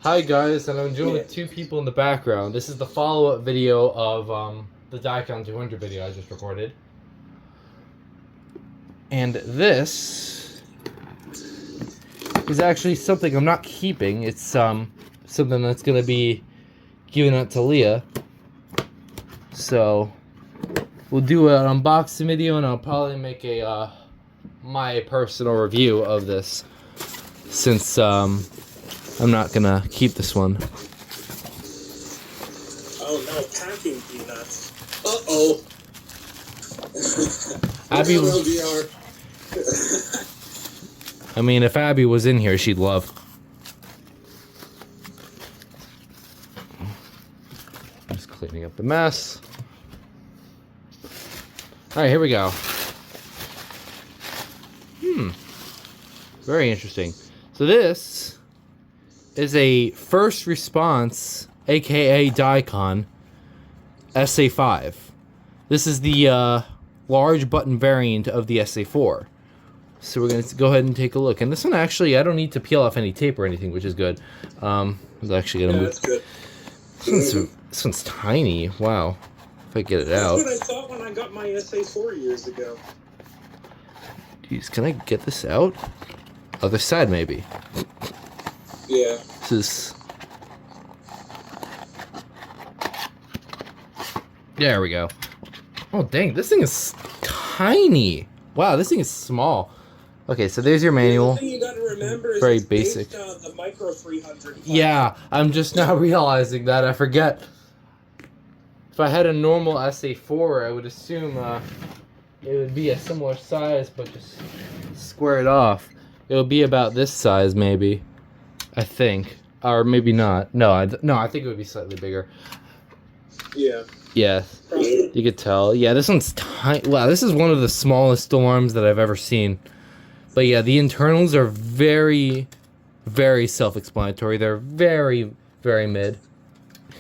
Hi guys, and I'm doing with two people in the background. This is the follow-up video of the Daikon 200 video I just recorded. And this is actually something I'm not keeping. It's something that's gonna be given out to Leah. So we'll do an unboxing video, and I'll probably make a my personal review of this, since I'm not gonna keep this one. Oh no, packing peanuts. Uh-oh. Abby, I mean, if Abby was in here, she'd love. Just cleaning up the mess. Alright, here we go. Very interesting. So this is a first response, aka Daikon, SA5. This is the large button variant of the SA4. So we're going to go ahead and take a look. And this one, actually, I don't need to peel off any tape or anything, which is good. I'm actually going to move. That's good. This one's tiny. Wow. If I get it out. That's what I thought when I got my SA4 years ago. Jeez, can I get this out? Other side, maybe. Yeah. This is... There we go. Oh, dang. This thing is tiny. Wow, this thing is small. Okay, so there's your manual. The thing you gotta remember is very it's basic. Based on the Micro 300. Yeah, I'm just now realizing that. I forget. If I had a normal SA4, I would assume it would be a similar size, but just square it off. It would be about this size, maybe. I think. Or maybe not. No, I think it would be slightly bigger. Yeah. Yeah, you could tell. Yeah, this one's tiny. Wow, this is one of the smallest alarms that I've ever seen. But yeah, the internals are very, very self-explanatory. They're very, very mid.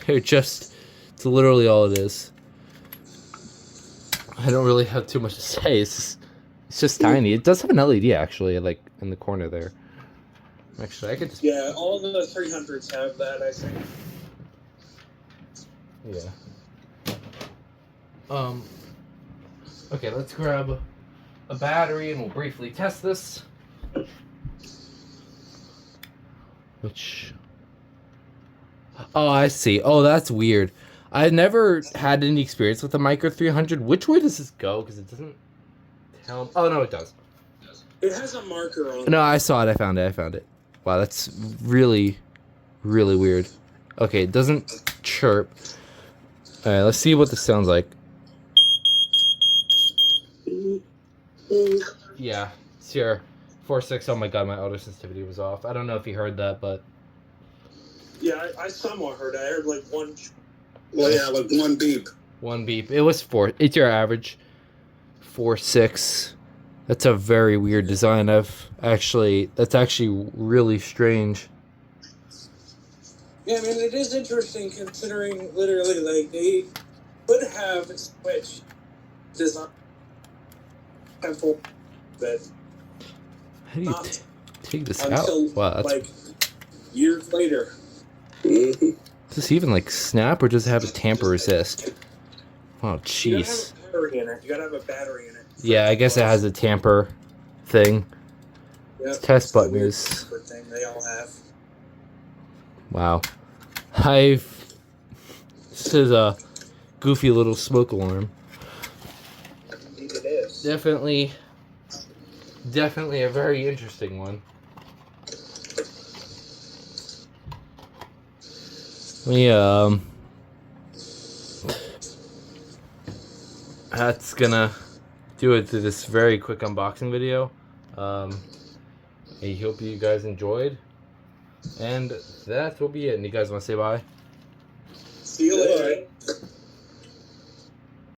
They're just, it's literally all it is. I don't really have too much to say. It's just tiny. It does have an LED, actually, like in the corner there. Actually, I could just... Yeah, all the 300s have that, I think. Yeah. Okay, let's grab a battery and we'll briefly test this. Which... Oh, I see. Oh, that's weird. I've never had any experience with the Micro 300. Which way does this go? Because it doesn't tell... Oh, no, it does. It has a marker on it. No, I saw it. I found it. Wow, that's really, really weird. Okay, it doesn't chirp. Alright, let's see what this sounds like. Yeah, it's here. 4.6. Oh my god, my auto sensitivity was off. I don't know if you heard that, but... Yeah, I somewhat heard it. I heard like one... Well, yeah, like one beep. One beep. It was 4. It's your average. 4.6. That's a very weird design. That's actually really strange. Yeah, I mean, it is interesting considering literally, like, they could have switched design temple, but How do you not take this until, out? Wow, that's... like, years later. Mm-hmm. Does this even, like, snap, or does it have a tamper resist? Oh, jeez. You gotta have a battery in it. Yeah, I guess it has a tamper thing. Yep. Test button Weird is... thing they all have. Wow. This is a goofy little smoke alarm. Indeed it is. Definitely a very interesting one. That's gonna do it to this very quick unboxing video. I hope you guys enjoyed, and that will be it. And you guys want to say bye?